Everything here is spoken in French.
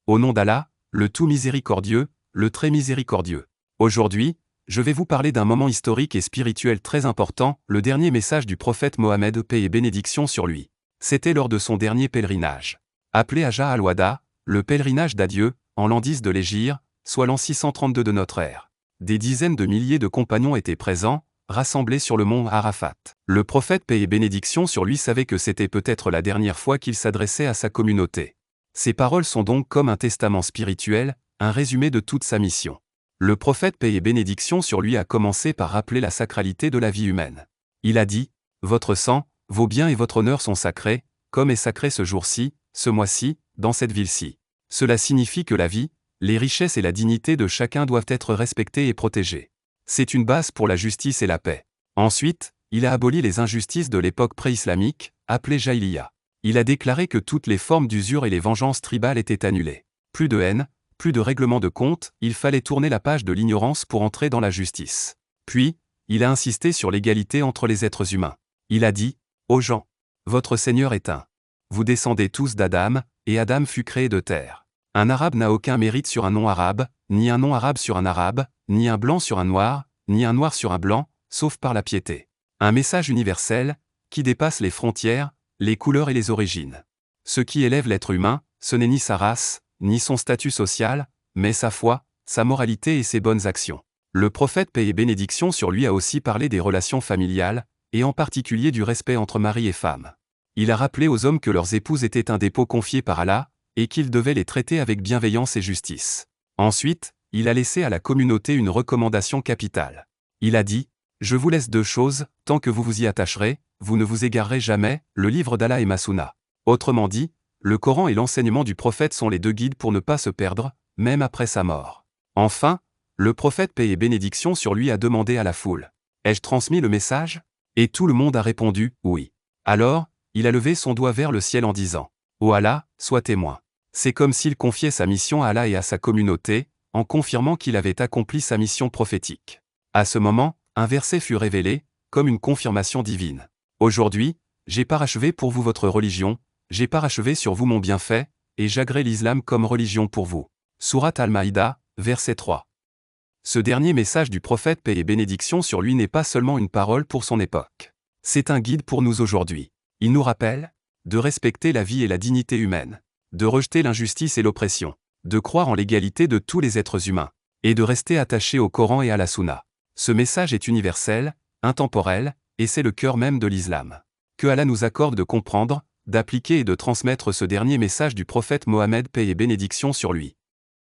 Au nom d'Allah, le tout miséricordieux, le très miséricordieux. Aujourd'hui, je vais vous parler d'un moment historique et spirituel très important, le dernier message du prophète Mohammed, paix et bénédiction sur lui. C'était lors de son dernier pèlerinage. Appelé Hajjah al-Wada, le pèlerinage d'adieu, en l'an 10 de l'Hégire, soit l'an 632 de notre ère. Des dizaines de milliers de compagnons étaient présents, rassemblés sur le mont Arafat. Le prophète, paix et bénédiction sur lui, savait que c'était peut-être la dernière fois qu'il s'adressait à sa communauté. Ces paroles sont donc comme un testament spirituel, un résumé de toute sa mission. Le prophète, paix et bénédiction sur lui, a commencé par rappeler la sacralité de la vie humaine. Il a dit « Votre sang, vos biens et votre honneur sont sacrés, comme est sacré ce jour-ci, ce mois-ci, dans cette ville-ci. » Cela signifie que la vie, les richesses et la dignité de chacun doivent être respectées et protégées. C'est une base pour la justice et la paix. Ensuite, il a aboli les injustices de l'époque pré-islamique, appelée Jahiliya. Il a déclaré que toutes les formes d'usure et les vengeances tribales étaient annulées. Plus de haine, plus de règlement de compte, il fallait tourner la page de l'ignorance pour entrer dans la justice. Puis, il a insisté sur l'égalité entre les êtres humains. Il a dit « Aux gens, votre Seigneur est un. Vous descendez tous d'Adam, et Adam fut créé de terre. Un arabe n'a aucun mérite sur un non-arabe, ni un non-arabe sur un arabe, ni un blanc sur un noir, ni un noir sur un blanc, sauf par la piété. » Un message universel, qui dépasse les frontières, les couleurs et les origines. Ce qui élève l'être humain, ce n'est ni sa race, ni son statut social, mais sa foi, sa moralité et ses bonnes actions. Le prophète, paix et bénédiction sur lui, a aussi parlé des relations familiales, et en particulier du respect entre mari et femme. Il a rappelé aux hommes que leurs épouses étaient un dépôt confié par Allah, et qu'ils devaient les traiter avec bienveillance et justice. Ensuite, il a laissé à la communauté une recommandation capitale. Il a dit « Je vous laisse deux choses, tant que vous vous y attacherez, vous ne vous égarerez jamais, le livre d'Allah et ma Sunna. » Autrement dit, le Coran et l'enseignement du prophète sont les deux guides pour ne pas se perdre, même après sa mort. Enfin, le prophète, paix et bénédiction sur lui, a demandé à la foule « Ai-je transmis le message ?» Et tout le monde a répondu « Oui ». Alors, il a levé son doigt vers le ciel en disant « Ô Allah, sois témoin ». C'est comme s'il confiait sa mission à Allah et à sa communauté, en confirmant qu'il avait accompli sa mission prophétique. À ce moment, un verset fut révélé, comme une confirmation divine. « Aujourd'hui, j'ai parachevé pour vous votre religion, j'ai parachevé sur vous mon bienfait, et j'agrée l'islam comme religion pour vous. » Sourate Al-Maïda, verset 3. Ce dernier message du prophète, paix et bénédiction sur lui, n'est pas seulement une parole pour son époque. C'est un guide pour nous aujourd'hui. Il nous rappelle de respecter la vie et la dignité humaine, de rejeter l'injustice et l'oppression, de croire en l'égalité de tous les êtres humains, et de rester attaché au Coran et à la Sunna. Ce message est universel, intemporel, et c'est le cœur même de l'islam. Que Allah nous accorde de comprendre, d'appliquer et de transmettre ce dernier message du prophète Mohammed, paix et bénédiction sur lui.